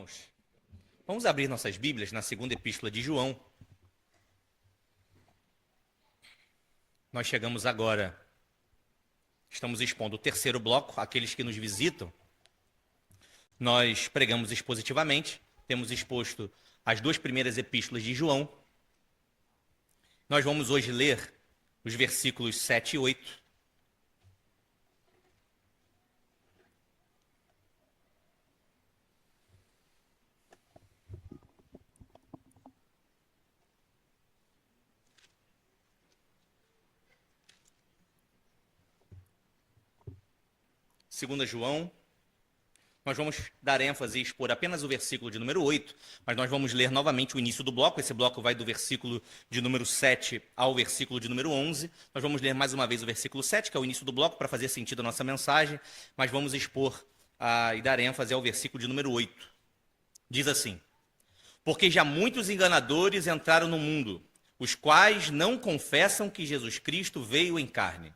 Irmãos, vamos abrir nossas Bíblias na segunda epístola de João. Nós chegamos agora, estamos expondo o terceiro bloco, aqueles que nos visitam. Nós pregamos expositivamente, temos exposto as duas primeiras epístolas de João. Nós vamos hoje ler os versículos 7 e 8. Segunda João, nós vamos dar ênfase e expor apenas o versículo de número 8, mas nós vamos ler novamente o início do bloco. Esse bloco vai do versículo de número 7 ao versículo de número 11. Nós vamos ler mais uma vez o versículo 7, que é o início do bloco, para fazer sentido a nossa mensagem, mas vamos expor e dar ênfase ao versículo de número 8. Diz assim: porque já muitos enganadores entraram no mundo, os quais não confessam que Jesus Cristo veio em carne.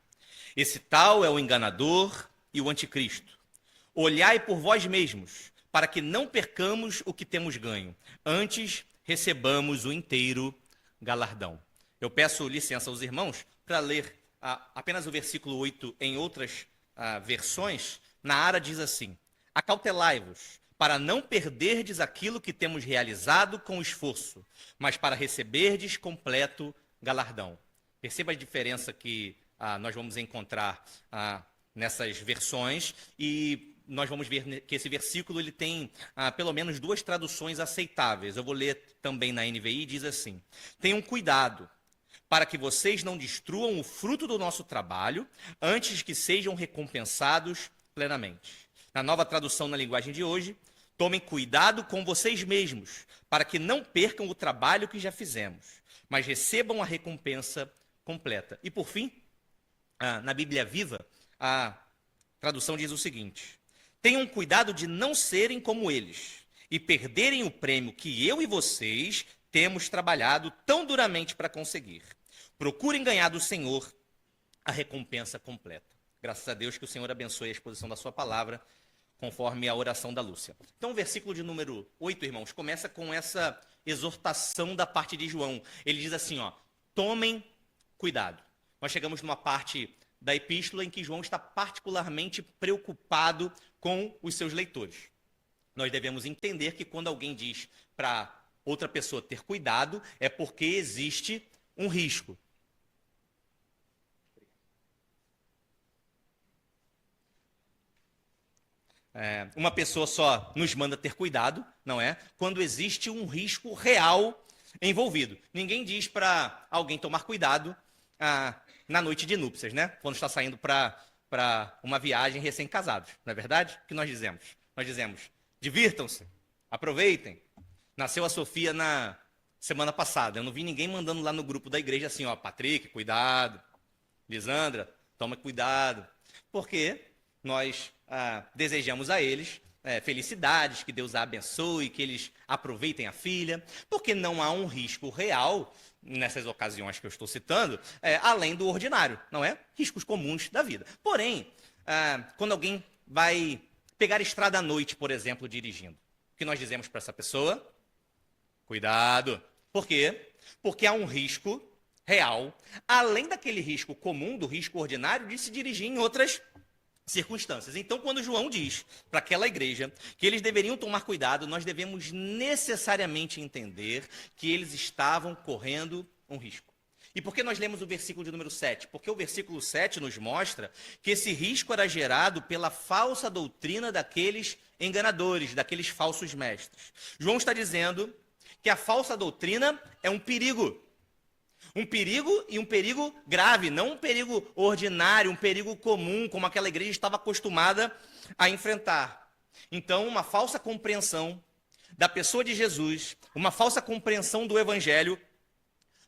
Esse tal é o enganador e o anticristo. Olhai por vós mesmos, para que não percamos o que temos ganho, antes recebamos o inteiro galardão. Eu peço licença aos irmãos para ler apenas o versículo 8 em outras versões. Na Ara diz assim: acautelai-vos, para não perderdes aquilo que temos realizado com esforço, mas para receberdes completo galardão. Perceba a diferença que nós vamos encontrar nessas versões, e nós vamos ver que esse versículo ele tem pelo menos duas traduções aceitáveis. Eu vou ler também na NVI, diz assim: tenham cuidado para que vocês não destruam o fruto do nosso trabalho antes que sejam recompensados plenamente. Na nova tradução na linguagem de hoje, tomem cuidado com vocês mesmos, para que não percam o trabalho que já fizemos, mas recebam a recompensa completa. E por fim, na Bíblia Viva, a tradução diz o seguinte: tenham cuidado de não serem como eles e perderem o prêmio que eu e vocês temos trabalhado tão duramente para conseguir. Procurem ganhar do Senhor a recompensa completa. Graças a Deus, que o Senhor abençoe a exposição da sua palavra, conforme a oração da Lúcia. Então, o versículo de número 8, irmãos, começa com essa exortação da parte de João. Ele diz assim, tomem cuidado. Nós chegamos numa parte da epístola em que João está particularmente preocupado com os seus leitores. Nós devemos entender que quando alguém diz para outra pessoa ter cuidado, é porque existe um risco. Uma pessoa só nos manda ter cuidado, não é? Quando existe um risco real envolvido. Ninguém diz para alguém tomar cuidado na noite de núpcias, né? Quando está saindo para uma viagem recém-casados, não é verdade? O que nós dizemos? Nós dizemos: divirtam-se, aproveitem. Nasceu a Sofia na semana passada. Eu não vi ninguém mandando lá no grupo da igreja assim, Patrick, cuidado. Lisandra, toma cuidado. Porque nós desejamos a eles felicidades, que Deus a abençoe, que eles aproveitem a filha, porque não há um risco real nessas ocasiões que eu estou citando, além do ordinário, não é? Riscos comuns da vida. Porém, quando alguém vai pegar estrada à noite, por exemplo, dirigindo, o que nós dizemos para essa pessoa? Cuidado. Por quê? Porque há um risco real, além daquele risco comum, do risco ordinário, de se dirigir em outras circunstâncias. Então, quando João diz para aquela igreja que eles deveriam tomar cuidado, nós devemos necessariamente entender que eles estavam correndo um risco. E por que nós lemos o versículo de número 7? Porque o versículo 7 nos mostra que esse risco era gerado pela falsa doutrina daqueles enganadores, daqueles falsos mestres. João está dizendo que a falsa doutrina é um perigo. Um perigo, e um perigo grave, não um perigo ordinário, um perigo comum, como aquela igreja estava acostumada a enfrentar. Então, uma falsa compreensão da pessoa de Jesus, uma falsa compreensão do evangelho,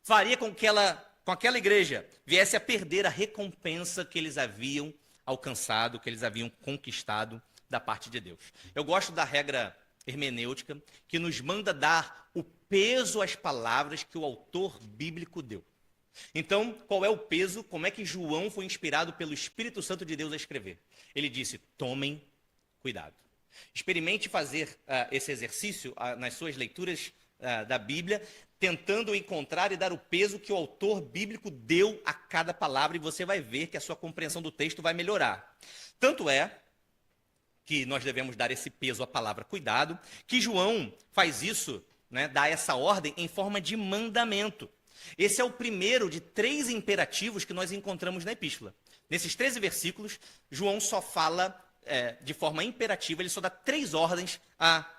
faria com que aquela igreja viesse a perder a recompensa que eles haviam alcançado, que eles haviam conquistado da parte de Deus. Eu gosto da regra hermenêutica que nos manda dar o peso às palavras que o autor bíblico deu. Então, qual é o peso? Como é que João foi inspirado pelo Espírito Santo de Deus a escrever? Ele disse: tomem cuidado. Experimente fazer esse exercício nas suas leituras da Bíblia, tentando encontrar e dar o peso que o autor bíblico deu a cada palavra, e você vai ver que a sua compreensão do texto vai melhorar. Tanto é que nós devemos dar esse peso à palavra cuidado, que João faz isso, né, dá essa ordem em forma de mandamento. Esse é o primeiro de 3 imperativos que nós encontramos na epístola. Nesses 13 versículos, João só fala de forma imperativa, ele só dá 3 ordens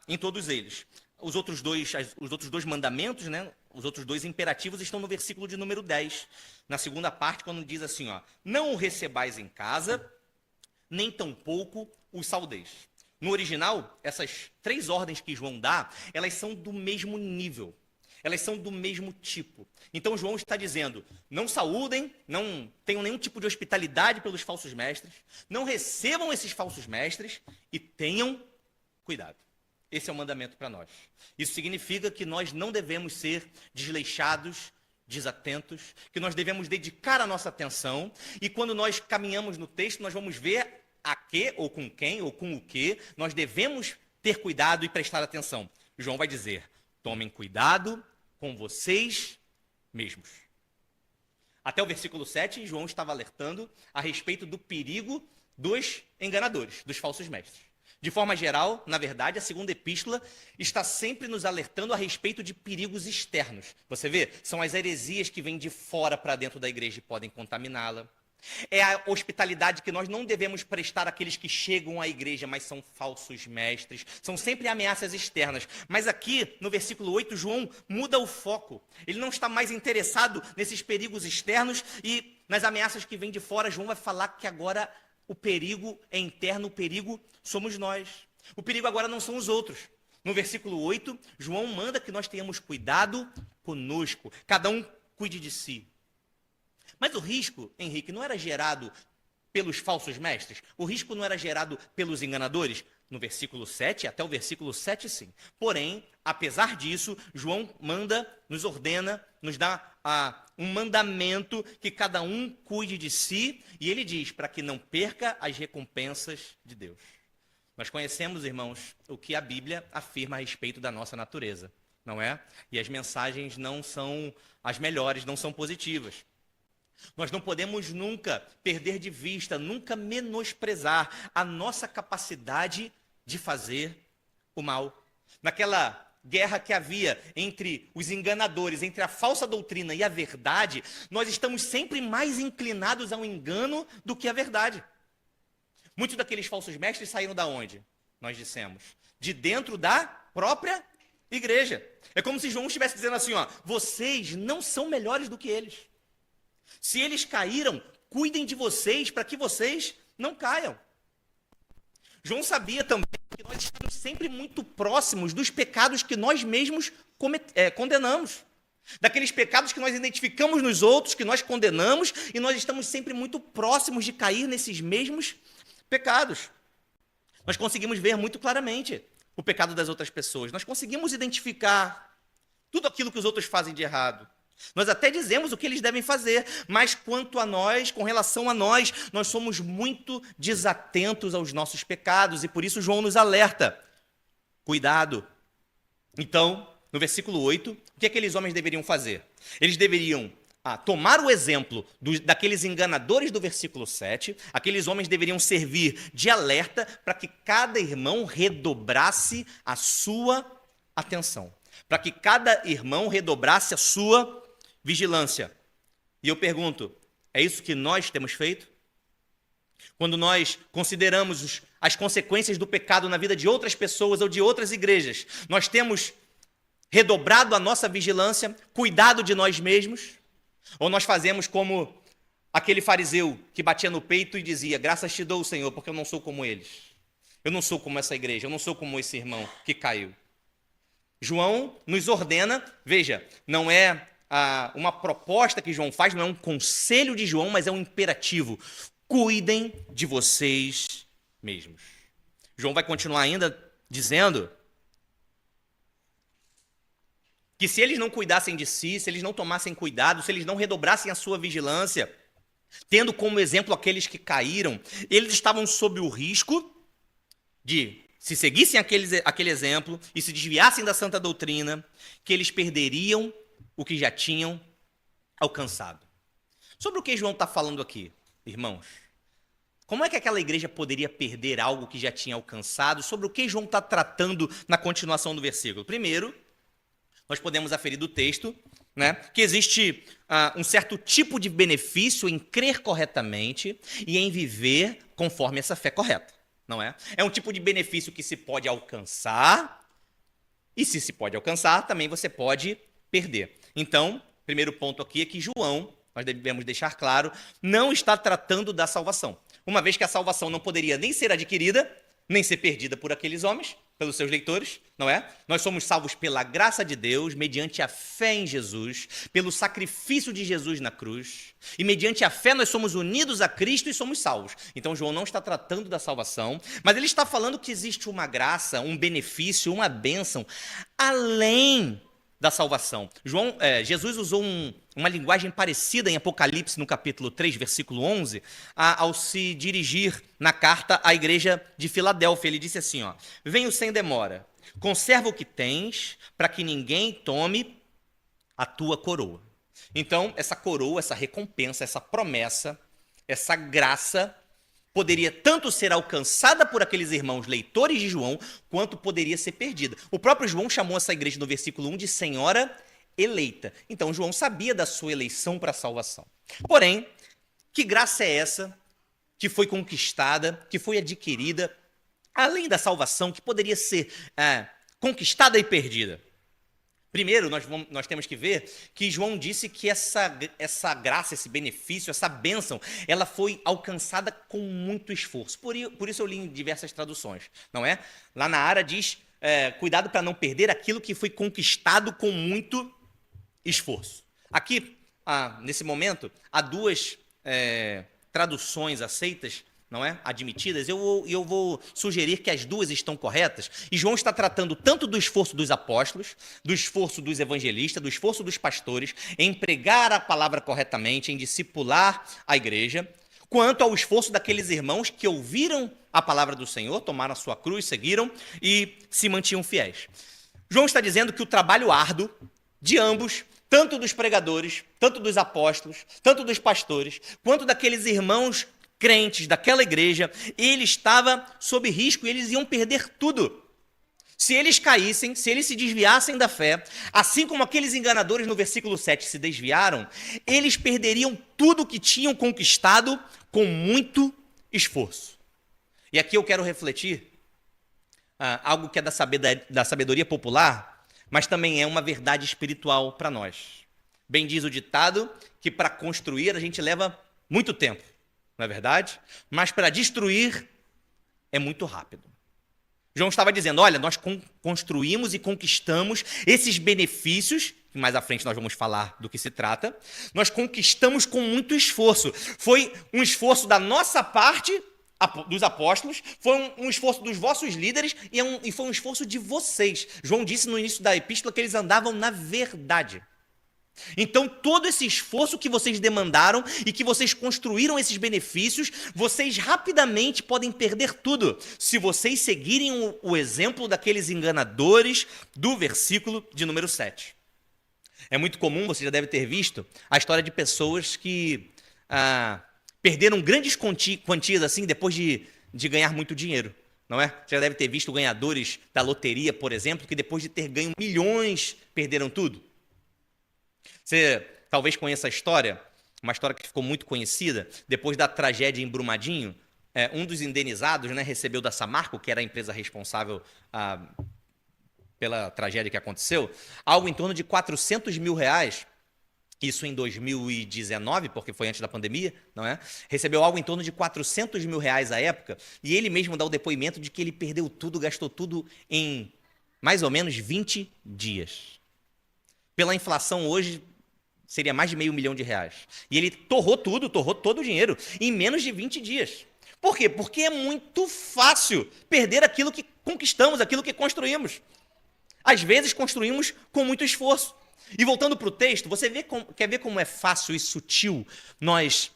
em todos eles. Os outros dois mandamentos, né, os outros 2 imperativos estão no versículo de número 10. Na segunda parte, quando diz assim, não o recebais em casa, nem tampouco os saudeis. No original, essas 3 ordens que João dá, elas são do mesmo nível. Elas são do mesmo tipo. Então João está dizendo, não saúdem, não tenham nenhum tipo de hospitalidade pelos falsos mestres, não recebam esses falsos mestres e tenham cuidado. Esse é o mandamento para nós. Isso significa que nós não devemos ser desleixados, desatentos, que nós devemos dedicar a nossa atenção, e quando nós caminhamos no texto, nós vamos ver a que, ou com quem, ou com o que, nós devemos ter cuidado e prestar atenção. João vai dizer, tomem cuidado com vocês mesmos. Até o versículo 7, João estava alertando a respeito do perigo dos enganadores, dos falsos mestres. De forma geral, na verdade, a segunda epístola está sempre nos alertando a respeito de perigos externos. Você vê? São as heresias que vêm de fora para dentro da igreja e podem contaminá-la. É a hospitalidade que nós não devemos prestar àqueles que chegam à igreja, mas são falsos mestres. São sempre ameaças externas. Mas aqui, no versículo 8, João muda o foco. Ele não está mais interessado nesses perigos externos e nas ameaças que vêm de fora. João vai falar que agora o perigo é interno, o perigo somos nós. O perigo agora não são os outros. No versículo 8, João manda que nós tenhamos cuidado conosco. Cada um cuide de si. Mas o risco, Henrique, não era gerado pelos falsos mestres? O risco não era gerado pelos enganadores? No versículo 7, até o versículo 7, sim. Porém, apesar disso, João manda, nos ordena, nos dá um mandamento que cada um cuide de si, e ele diz, para que não perca as recompensas de Deus. Nós conhecemos, irmãos, o que a Bíblia afirma a respeito da nossa natureza, não é? E as mensagens não são as melhores, não são positivas. Nós não podemos nunca perder de vista, nunca menosprezar a nossa capacidade de fazer o mal. Naquela guerra que havia entre os enganadores, entre a falsa doutrina e a verdade, nós estamos sempre mais inclinados ao engano do que à verdade. Muitos daqueles falsos mestres saíram da onde? Nós dissemos, de dentro da própria igreja. É como se João estivesse dizendo assim, vocês não são melhores do que eles. Se eles caíram, cuidem de vocês para que vocês não caiam. João sabia também que nós estamos sempre muito próximos dos pecados que nós mesmos condenamos. Daqueles pecados que nós identificamos nos outros, que nós condenamos, e nós estamos sempre muito próximos de cair nesses mesmos pecados. Nós conseguimos ver muito claramente o pecado das outras pessoas. Nós conseguimos identificar tudo aquilo que os outros fazem de errado. Nós até dizemos o que eles devem fazer, mas quanto a nós, com relação a nós, nós somos muito desatentos aos nossos pecados, e por isso João nos alerta. Cuidado. Então, no versículo 8, o que aqueles homens deveriam fazer? Eles deveriam tomar o exemplo daqueles enganadores do versículo 7, aqueles homens deveriam servir de alerta para que cada irmão redobrasse a sua atenção, para que cada irmão redobrasse a sua vigilância. E eu pergunto, é isso que nós temos feito? Quando nós consideramos as consequências do pecado na vida de outras pessoas ou de outras igrejas, nós temos redobrado a nossa vigilância, cuidado de nós mesmos? Ou nós fazemos como aquele fariseu que batia no peito e dizia, graças te dou, Senhor, porque eu não sou como eles. Eu não sou como essa igreja, eu não sou como esse irmão que caiu. João nos ordena, veja, não é uma proposta que João faz, não é um conselho de João, mas é um imperativo. Cuidem de vocês mesmos. João vai continuar ainda dizendo que se eles não cuidassem de si, se eles não tomassem cuidado, se eles não redobrassem a sua vigilância, tendo como exemplo aqueles que caíram, eles estavam sob o risco de se seguissem aquele exemplo e se desviassem da santa doutrina, que eles perderiam o que já tinham alcançado. Sobre o que João está falando aqui, irmãos? Como é que aquela igreja poderia perder algo que já tinha alcançado? Sobre o que João está tratando na continuação do versículo? Primeiro, nós podemos aferir do texto, né, que existe um certo tipo de benefício em crer corretamente e em viver conforme essa fé correta, não é? É um tipo de benefício que se pode alcançar e, se pode alcançar, também você pode perder. Então, primeiro ponto aqui é que João, nós devemos deixar claro, não está tratando da salvação. Uma vez que a salvação não poderia nem ser adquirida, nem ser perdida por aqueles homens, pelos seus leitores, não é? Nós somos salvos pela graça de Deus, mediante a fé em Jesus, pelo sacrifício de Jesus na cruz, e mediante a fé nós somos unidos a Cristo e somos salvos. Então João não está tratando da salvação, mas ele está falando que existe uma graça, um benefício, uma bênção, além da salvação. Jesus usou uma linguagem parecida em Apocalipse, no capítulo 3, versículo 11, ao se dirigir na carta à igreja de Filadélfia. Ele disse assim, ó: venho sem demora, conserva o que tens, para que ninguém tome a tua coroa. Então, essa coroa, essa recompensa, essa promessa, essa graça, poderia tanto ser alcançada por aqueles irmãos leitores de João, quanto poderia ser perdida. O próprio João chamou essa igreja no versículo 1 de senhora eleita. Então João sabia da sua eleição para a salvação. Porém, que graça é essa que foi conquistada, que foi adquirida, além da salvação, que poderia ser conquistada e perdida? Primeiro, nós temos que ver que João disse que essa graça, esse benefício, essa bênção, ela foi alcançada com muito esforço. Por isso eu li em diversas traduções, não é? Lá na Ara diz, cuidado para não perder aquilo que foi conquistado com muito esforço. Aqui, nesse momento, há duas traduções aceitas, não é? Admitidas. Eu vou sugerir que as duas estão corretas. E João está tratando tanto do esforço dos apóstolos, do esforço dos evangelistas, do esforço dos pastores em pregar a palavra corretamente, em discipular a igreja, quanto ao esforço daqueles irmãos que ouviram a palavra do Senhor, tomaram a sua cruz, seguiram e se mantinham fiéis. João está dizendo que o trabalho árduo de ambos, tanto dos pregadores, tanto dos apóstolos, tanto dos pastores, quanto daqueles irmãos crentes daquela igreja, ele estava sob risco e eles iam perder tudo. Se eles caíssem, se eles se desviassem da fé, assim como aqueles enganadores no versículo 7 se desviaram, eles perderiam tudo que tinham conquistado com muito esforço. E aqui eu quero refletir algo que é da sabedoria popular, mas também é uma verdade espiritual para nós. Bem diz o ditado que para construir a gente leva muito tempo, não é verdade? Mas para destruir é muito rápido. João estava dizendo, olha, nós construímos e conquistamos esses benefícios, que mais à frente nós vamos falar do que se trata, nós conquistamos com muito esforço. Foi um esforço da nossa parte, dos apóstolos, foi um esforço dos vossos líderes e foi um esforço de vocês. João disse no início da epístola que eles andavam na verdade. Então, todo esse esforço que vocês demandaram e que vocês construíram esses benefícios, vocês rapidamente podem perder tudo, se vocês seguirem o exemplo daqueles enganadores do versículo de número 7. É muito comum, você já deve ter visto, a história de pessoas que perderam grandes quantias assim depois de ganhar muito dinheiro, não é? Você já deve ter visto ganhadores da loteria, por exemplo, que depois de ter ganho milhões, perderam tudo. Você talvez conheça a história, uma história que ficou muito conhecida, depois da tragédia em Brumadinho, um dos indenizados, né, recebeu da Samarco, que era a empresa responsável pela tragédia que aconteceu, algo em torno de R$400 mil, isso em 2019, porque foi antes da pandemia, não é? Recebeu algo em torno de R$400 mil à época, e ele mesmo dá o depoimento de que ele perdeu tudo, gastou tudo em mais ou menos 20 dias. Pela inflação hoje, seria mais de R$500 mil. E ele torrou todo o dinheiro em menos de 20 dias. Por quê? Porque é muito fácil perder aquilo que conquistamos, aquilo que construímos. Às vezes construímos com muito esforço. E voltando para o texto, quer ver como é fácil e sutil nós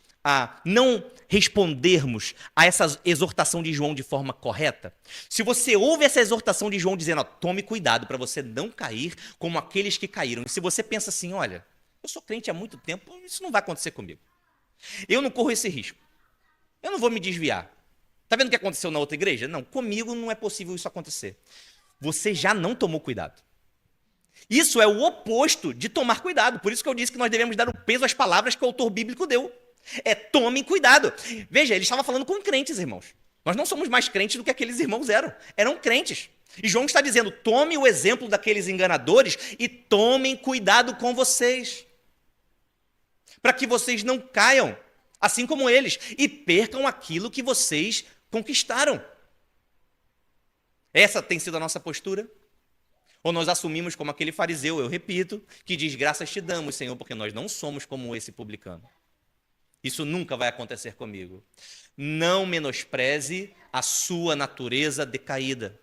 não respondermos a essa exortação de João de forma correta? Se você ouve essa exortação de João dizendo, ó, tome cuidado para você não cair como aqueles que caíram. E se você pensa assim, olha, eu sou crente há muito tempo, isso não vai acontecer comigo. Eu não corro esse risco. Eu não vou me desviar. Tá vendo o que aconteceu na outra igreja? Não, comigo não é possível isso acontecer. Você já não tomou cuidado. Isso é o oposto de tomar cuidado. Por isso que eu disse que nós devemos dar o peso às palavras que o autor bíblico deu. Tomem cuidado. Veja, ele estava falando com crentes, irmãos. Nós não somos mais crentes do que aqueles irmãos eram. Eram crentes. E João está dizendo, tome o exemplo daqueles enganadores e tomem cuidado com vocês. Para que vocês não caiam, assim como eles, e percam aquilo que vocês conquistaram. Essa tem sido a nossa postura? Ou nós assumimos como aquele fariseu, eu repito, que diz, graças te damos, Senhor, porque nós não somos como esse publicano. Isso nunca vai acontecer comigo. Não menospreze a sua natureza decaída.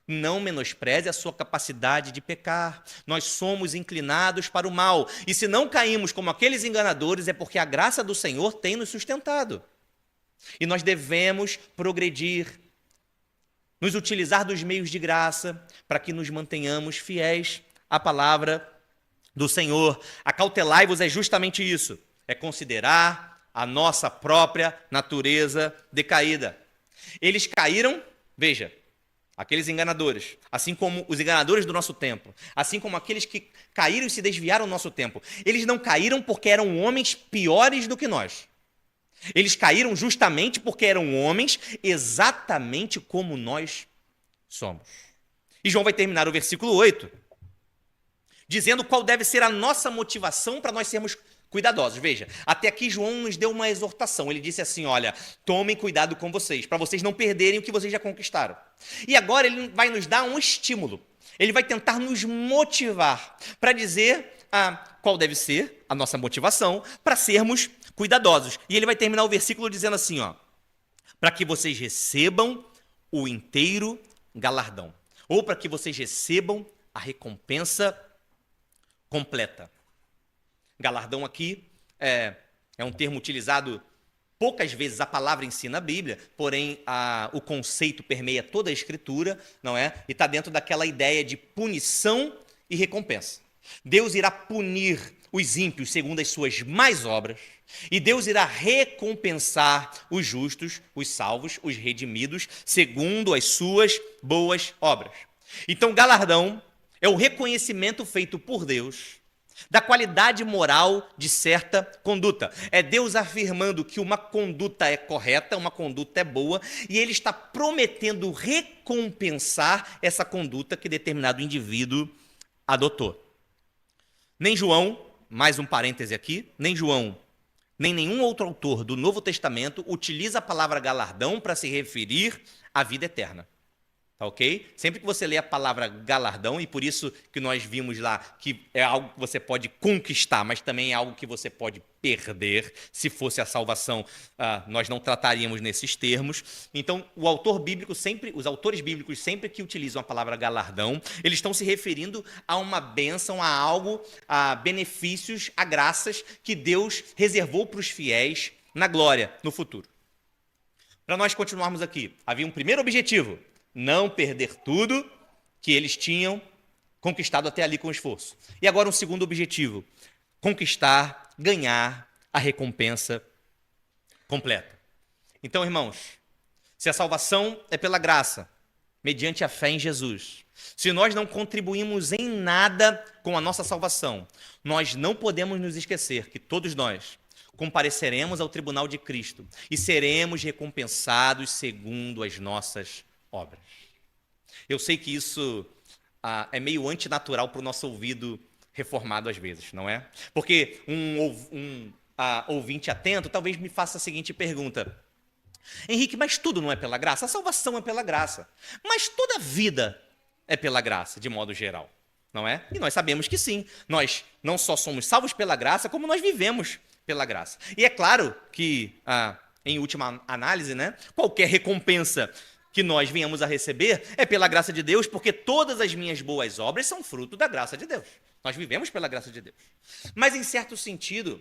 Não menospreze a sua capacidade de pecar. Nós somos inclinados para o mal. E se não caímos como aqueles enganadores, é porque a graça do Senhor tem nos sustentado. E nós devemos progredir, nos utilizar dos meios de graça para que nos mantenhamos fiéis à palavra do Senhor. Acautelai-vos é justamente isso, é considerar a nossa própria natureza decaída. Eles caíram, veja, aqueles enganadores, assim como os enganadores do nosso tempo, assim como aqueles que caíram e se desviaram do nosso tempo, eles não caíram porque eram homens piores do que nós. Eles caíram justamente porque eram homens exatamente como nós somos. E João vai terminar o versículo 8, dizendo qual deve ser a nossa motivação para nós sermos cuidadosos. Veja, até aqui João nos deu uma exortação. Ele disse assim, olha, tomem cuidado com vocês, para vocês não perderem o que vocês já conquistaram. E agora ele vai nos dar um estímulo. Ele vai tentar nos motivar para dizer qual deve ser a nossa motivação para sermos cuidadosos. E ele vai terminar o versículo dizendo assim, ó, para que vocês recebam o inteiro galardão, ou para que vocês recebam a recompensa completa. Galardão aqui é um termo utilizado poucas vezes, a palavra em si na Bíblia, porém o conceito permeia toda a Escritura, não é? E está dentro daquela ideia de punição e recompensa. Deus irá punir os ímpios segundo as suas más obras, e Deus irá recompensar os justos, os salvos, os redimidos, segundo as suas boas obras. Então, galardão é o reconhecimento feito por Deus da qualidade moral de certa conduta. É Deus afirmando que uma conduta é correta, uma conduta é boa, e Ele está prometendo recompensar essa conduta que determinado indivíduo adotou. Nem João, mais um parêntese aqui, nem João, nem nenhum outro autor do Novo Testamento utiliza a palavra galardão para se referir à vida eterna. Tá ok? Sempre que você lê a palavra galardão, e por isso que nós vimos lá que é algo que você pode conquistar, mas também é algo que você pode perder. Se fosse a salvação, nós não trataríamos nesses termos. Então, os autores bíblicos, sempre que utilizam a palavra galardão, eles estão se referindo a uma bênção, a algo, a benefícios, a graças que Deus reservou para os fiéis na glória, no futuro. Para nós continuarmos aqui, havia um primeiro objetivo: não perder tudo que eles tinham conquistado até ali com esforço. E agora um segundo objetivo: conquistar, ganhar a recompensa completa. Então, irmãos, se a salvação é pela graça, mediante a fé em Jesus, se nós não contribuímos em nada com a nossa salvação, nós não podemos nos esquecer que todos nós compareceremos ao tribunal de Cristo e seremos recompensados segundo as nossas obras. Eu sei que isso é meio antinatural para o nosso ouvido reformado às vezes, não é? Porque um ouvinte atento talvez me faça a seguinte pergunta: Henrique, mas tudo não é pela graça? A salvação é pela graça, mas toda a vida é pela graça, de modo geral, não é? E nós sabemos que sim, nós não só somos salvos pela graça, como nós vivemos pela graça. E é claro que, em última análise, né, qualquer recompensa que nós venhamos a receber é pela graça de Deus, porque todas as minhas boas obras são fruto da graça de Deus. Nós vivemos pela graça de Deus. Mas, em certo sentido,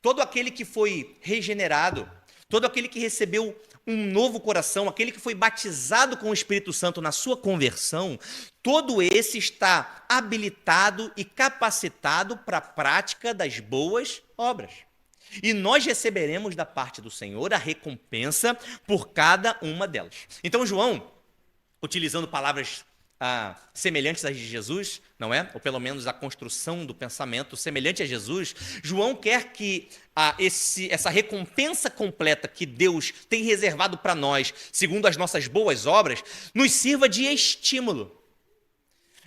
Todo aquele que foi regenerado, todo aquele que recebeu um novo coração, aquele que foi batizado com o Espírito Santo na sua conversão, todo esse está habilitado e capacitado para a prática das boas obras. E nós receberemos da parte do Senhor a recompensa por cada uma delas. Então, João, utilizando palavras semelhantes às de Jesus, não é? Ou pelo menos a construção do pensamento semelhante a Jesus, João quer que essa recompensa completa que Deus tem reservado para nós, segundo as nossas boas obras, nos sirva de estímulo.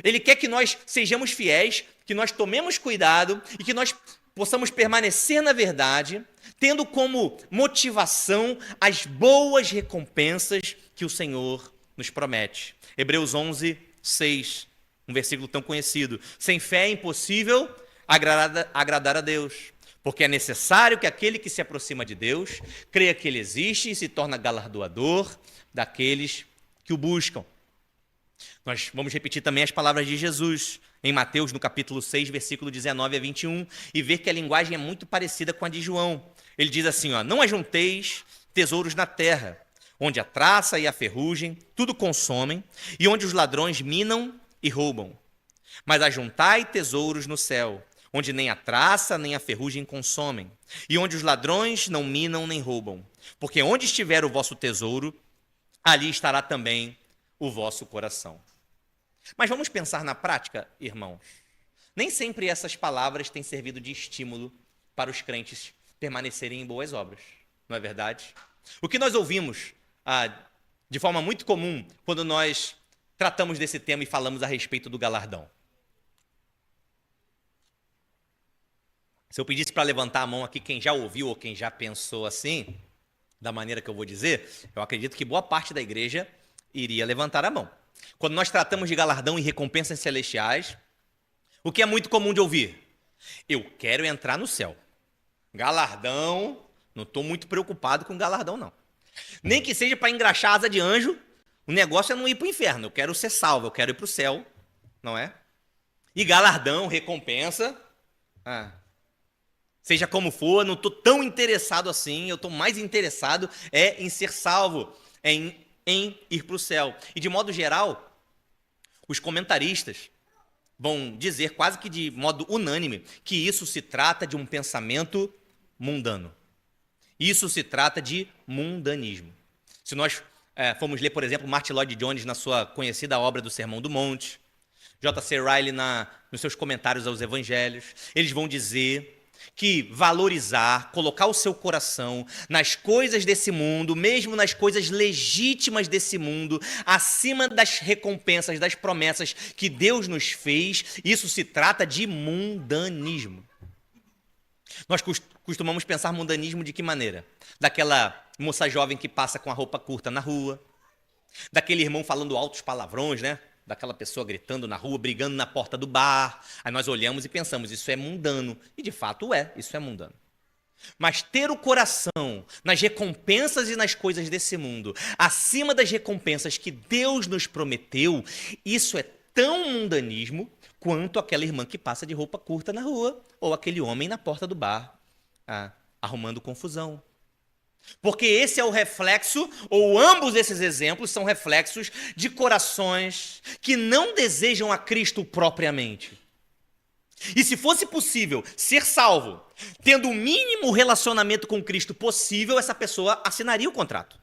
Ele quer que nós sejamos fiéis, que nós tomemos cuidado e que nós possamos permanecer na verdade, tendo como motivação as boas recompensas que o Senhor nos promete. Hebreus 11, 6, um versículo tão conhecido. Sem fé é impossível agradar a Deus, porque é necessário que aquele que se aproxima de Deus creia que Ele existe e se torna galardoador daqueles que o buscam. Nós vamos repetir também as palavras de Jesus em Mateus, no capítulo 6, versículo 19 a 21, e ver que a linguagem é muito parecida com a de João. Ele diz assim, não ajunteis tesouros na terra, onde a traça e a ferrugem tudo consomem, e onde os ladrões minam e roubam. Mas ajuntai tesouros no céu, onde nem a traça nem a ferrugem consomem, e onde os ladrões não minam nem roubam. Porque onde estiver o vosso tesouro, ali estará também o vosso coração. Mas vamos pensar na prática, irmãos. Nem sempre essas palavras têm servido de estímulo para os crentes permanecerem em boas obras, não é verdade? O que nós ouvimos de forma muito comum quando nós tratamos desse tema e falamos a respeito do galardão. Se eu pedisse para levantar a mão aqui quem já ouviu ou quem já pensou assim, da maneira que eu vou dizer, eu acredito que boa parte da igreja iria levantar a mão. Quando nós tratamos de galardão e recompensas celestiais, o que é muito comum de ouvir? Eu quero entrar no céu. Galardão, não estou muito preocupado com galardão, não. Nem que seja para engraxar asa de anjo, o negócio é não ir para o inferno. Eu quero ser salvo, eu quero ir para o céu, não é? E galardão, recompensa, seja como for, não estou tão interessado assim, eu estou mais interessado em ser salvo, em ir para o céu. E de modo geral, os comentaristas vão dizer quase que de modo unânime que isso se trata de um pensamento mundano. Isso se trata de mundanismo. Se nós formos ler, por exemplo, Martin Lloyd Jones na sua conhecida obra do Sermão do Monte, J.C. Ryle nos seus comentários aos evangelhos, eles vão dizer que valorizar, colocar o seu coração nas coisas desse mundo, mesmo nas coisas legítimas desse mundo, acima das recompensas, das promessas que Deus nos fez, isso se trata de mundanismo. Nós costumamos pensar mundanismo de que maneira? Daquela moça jovem que passa com a roupa curta na rua, daquele irmão falando altos palavrões, né? Daquela pessoa gritando na rua, brigando na porta do bar. Aí nós olhamos e pensamos, isso é mundano. E de fato isso é mundano. Mas ter o coração nas recompensas e nas coisas desse mundo, acima das recompensas que Deus nos prometeu, isso é tão mundanismo quanto aquela irmã que passa de roupa curta na rua, ou aquele homem na porta do bar, arrumando confusão. Porque esse é o reflexo, ou ambos esses exemplos são reflexos de corações que não desejam a Cristo propriamente. E se fosse possível ser salvo, tendo o mínimo relacionamento com Cristo possível, essa pessoa assinaria o contrato.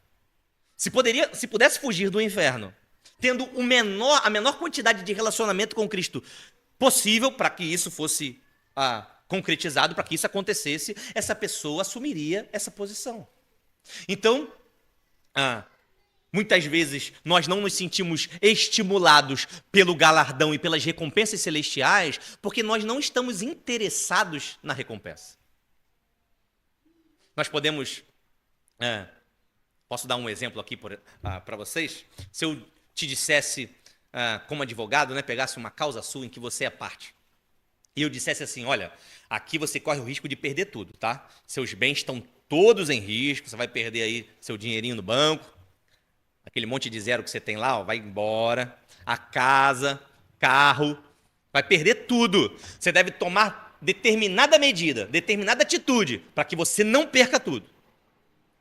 Se pudesse fugir do inferno, tendo a menor quantidade de relacionamento com Cristo possível, para que isso fosse concretizado, para que isso acontecesse, essa pessoa assumiria essa posição. Então, muitas vezes nós não nos sentimos estimulados pelo galardão e pelas recompensas celestiais porque nós não estamos interessados na recompensa. Nós podemos... posso dar um exemplo aqui para vocês? Se eu te dissesse, como advogado, né, pegasse uma causa sua em que você é parte, e eu dissesse assim, olha, aqui você corre o risco de perder tudo, tá? Seus bens estão todos em risco, você vai perder aí seu dinheirinho no banco, aquele monte de zero que você tem lá, vai embora, a casa, carro, vai perder tudo. Você deve tomar determinada medida, determinada atitude, para que você não perca tudo.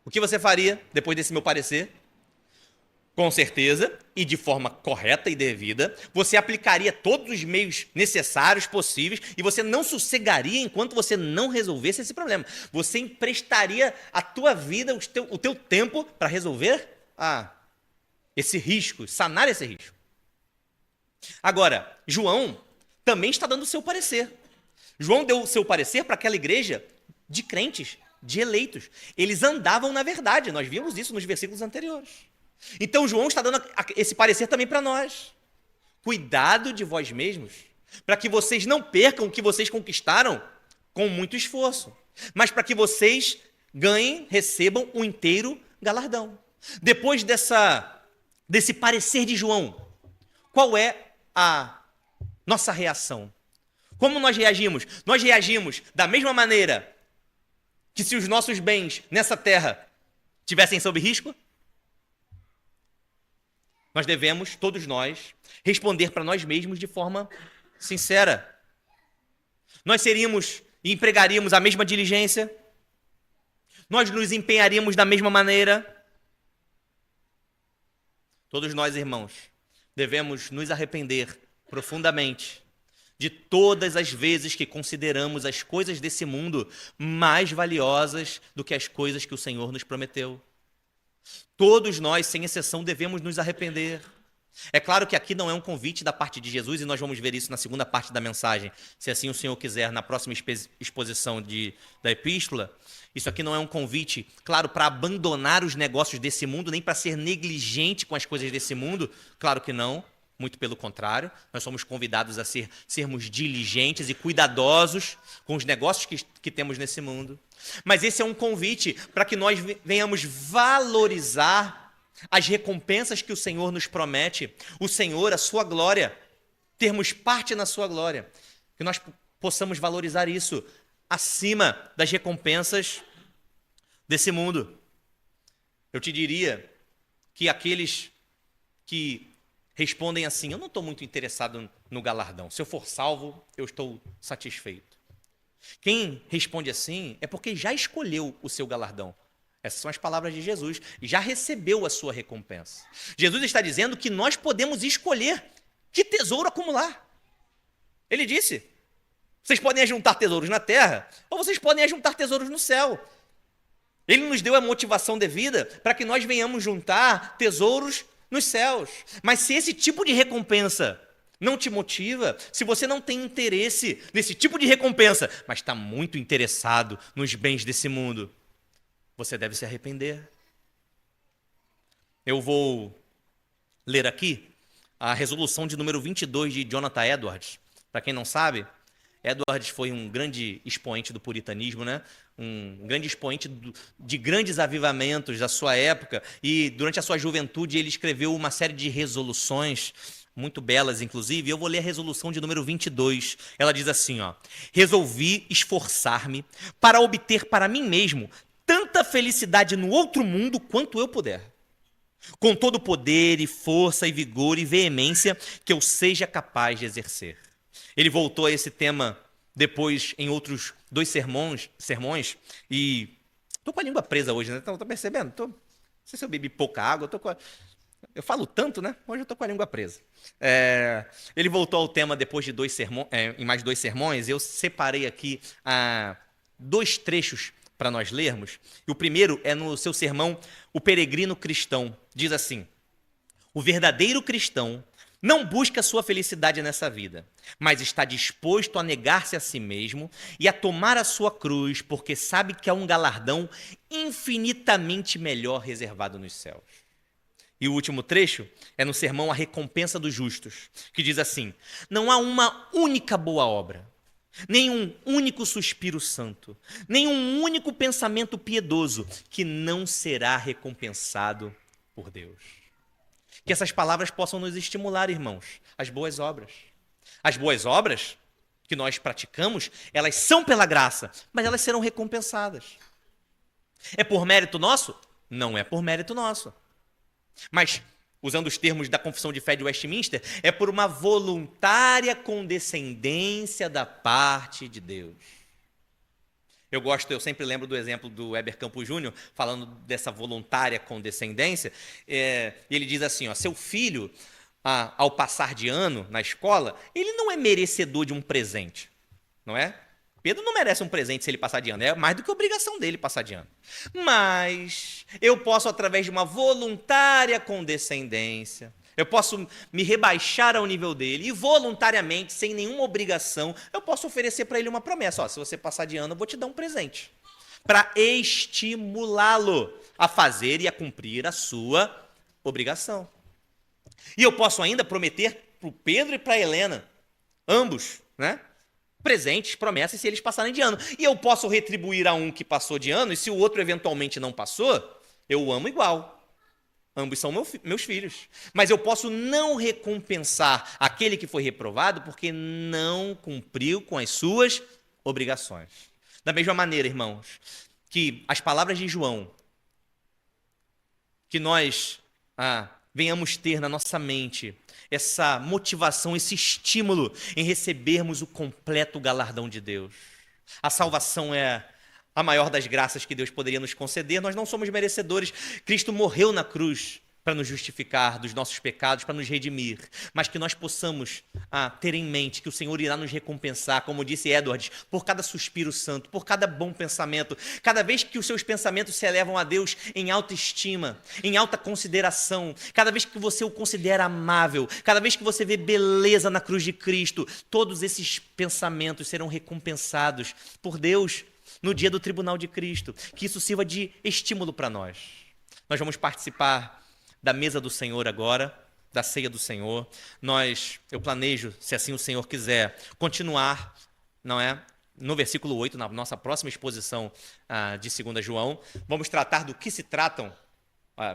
O que você faria depois desse meu parecer? Com certeza, e de forma correta e devida, você aplicaria todos os meios necessários, possíveis, e você não sossegaria enquanto você não resolvesse esse problema. Você emprestaria a tua vida, o teu tempo para resolver esse risco, sanar esse risco. Agora, João também está dando o seu parecer. João deu o seu parecer para aquela igreja de crentes, de eleitos. Eles andavam na verdade, nós vimos isso nos versículos anteriores. Então João está dando esse parecer também para nós. Cuidado de vós mesmos, para que vocês não percam o que vocês conquistaram com muito esforço, mas para que vocês ganhem, recebam um inteiro galardão. Depois desse parecer de João, qual é a nossa reação? Como nós reagimos? Nós reagimos da mesma maneira que se os nossos bens nessa terra tivessem sob risco? Nós devemos, todos nós, responder para nós mesmos de forma sincera. Nós seríamos e empregaríamos a mesma diligência? Nós nos empenharíamos da mesma maneira? Todos nós, irmãos, devemos nos arrepender profundamente de todas as vezes que consideramos as coisas desse mundo mais valiosas do que as coisas que o Senhor nos prometeu. Todos nós, sem exceção, devemos nos arrepender. É claro que aqui não é um convite da parte de Jesus, e nós vamos ver isso na segunda parte da mensagem, se assim o Senhor quiser, na próxima exposição da epístola. Isso aqui não é um convite, claro, para abandonar os negócios desse mundo, nem para ser negligente com as coisas desse mundo. Claro que não, muito pelo contrário. Nós somos convidados a sermos diligentes e cuidadosos com os negócios que temos nesse mundo. Mas esse é um convite para que nós venhamos valorizar as recompensas que o Senhor nos promete, o Senhor, a sua glória, termos parte na sua glória, que nós possamos valorizar isso acima das recompensas desse mundo. Eu te diria que aqueles que respondem assim: eu não estou muito interessado no galardão, se eu for salvo, eu estou satisfeito. Quem responde assim é porque já escolheu o seu galardão. Essas são as palavras de Jesus, e já recebeu a sua recompensa. Jesus está dizendo que nós podemos escolher que tesouro acumular. Ele disse: vocês podem ajuntar tesouros na terra, ou vocês podem ajuntar tesouros no céu. Ele nos deu a motivação devida para que nós venhamos juntar tesouros nos céus. Mas se esse tipo de recompensa não te motiva, se você não tem interesse nesse tipo de recompensa, mas está muito interessado nos bens desse mundo, você deve se arrepender. Eu vou ler aqui a resolução de número 22 de Jonathan Edwards. Para quem não sabe, Edwards foi um grande expoente do puritanismo, né? Um grande expoente de grandes avivamentos da sua época, e durante a sua juventude ele escreveu uma série de resoluções muito belas, inclusive. Eu vou ler a resolução de número 22. Ela diz assim, resolvi esforçar-me para obter para mim mesmo tanta felicidade no outro mundo quanto eu puder, com todo o poder e força e vigor e veemência que eu seja capaz de exercer. Ele voltou a esse tema depois em outros 2 sermões, e estou com a língua presa hoje, né? Estão percebendo? Não sei se eu bebi pouca água, eu falo tanto, né? Hoje eu estou com a língua presa. Ele voltou ao tema depois de em mais 2 sermões. Eu separei aqui 2 trechos para nós lermos. E o primeiro é no seu sermão, O Peregrino Cristão. Diz assim: o verdadeiro cristão não busca sua felicidade nessa vida, mas está disposto a negar-se a si mesmo e a tomar a sua cruz, porque sabe que há um galardão infinitamente melhor reservado nos céus. E o último trecho é no sermão A Recompensa dos Justos, que diz assim: não há uma única boa obra, nem um único suspiro santo, nem um único pensamento piedoso que não será recompensado por Deus. Que essas palavras possam nos estimular, irmãos, às boas obras. As boas obras que nós praticamos, elas são pela graça, mas elas serão recompensadas. É por mérito nosso? Não é por mérito nosso. Mas usando os termos da Confissão de Fé de Westminster, é por uma voluntária condescendência da parte de Deus. Eu sempre lembro do exemplo do Weber Campos Júnior, falando dessa voluntária condescendência. Ele diz assim, ó, seu filho, ao passar de ano na escola, ele não é merecedor de um presente, não é? Pedro não merece um presente se ele passar de ano, é mais do que obrigação dele passar de ano. Mas eu posso, através de uma voluntária condescendência, eu posso me rebaixar ao nível dele e voluntariamente, sem nenhuma obrigação, eu posso oferecer para ele uma promessa. Ó, se você passar de ano, eu vou te dar um presente. Para estimulá-lo a fazer e a cumprir a sua obrigação. E eu posso ainda prometer para o Pedro e para a Helena, ambos, né? Presentes, promessas, se eles passarem de ano. E eu posso retribuir a um que passou de ano, e se o outro eventualmente não passou, eu o amo igual. Ambos são meus filhos. Mas eu posso não recompensar aquele que foi reprovado porque não cumpriu com as suas obrigações. Da mesma maneira, irmãos, que as palavras de João, que nós venhamos ter na nossa mente essa motivação, esse estímulo em recebermos o completo galardão de Deus. A salvação é a maior das graças que Deus poderia nos conceder. Nós não somos merecedores. Cristo morreu na cruz para nos justificar dos nossos pecados, para nos redimir, mas que nós possamos ter em mente que o Senhor irá nos recompensar, como disse Edwards, por cada suspiro santo, por cada bom pensamento, cada vez que os seus pensamentos se elevam a Deus em alta estima, em alta consideração, cada vez que você o considera amável, cada vez que você vê beleza na cruz de Cristo, todos esses pensamentos serão recompensados por Deus no dia do tribunal de Cristo, que isso sirva de estímulo para nós. Nós vamos participar da mesa do Senhor agora, da ceia do Senhor. Eu planejo, se assim o Senhor quiser, continuar, não é? No versículo 8, na nossa próxima exposição de 2 João, vamos tratar do que se tratam,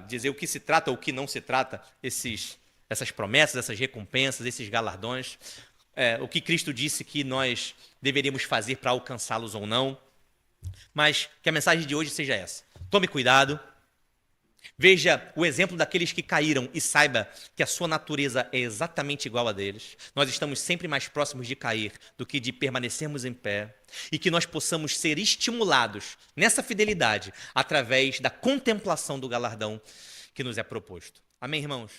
dizer o que se trata ou o que não se trata, essas promessas, essas recompensas, esses galardões, o que Cristo disse que nós deveríamos fazer para alcançá-los ou não. Mas que a mensagem de hoje seja essa. Tome cuidado. Veja o exemplo daqueles que caíram e saiba que a sua natureza é exatamente igual a deles. Nós estamos sempre mais próximos de cair do que de permanecermos em pé. E que nós possamos ser estimulados nessa fidelidade através da contemplação do galardão que nos é proposto. Amém, irmãos?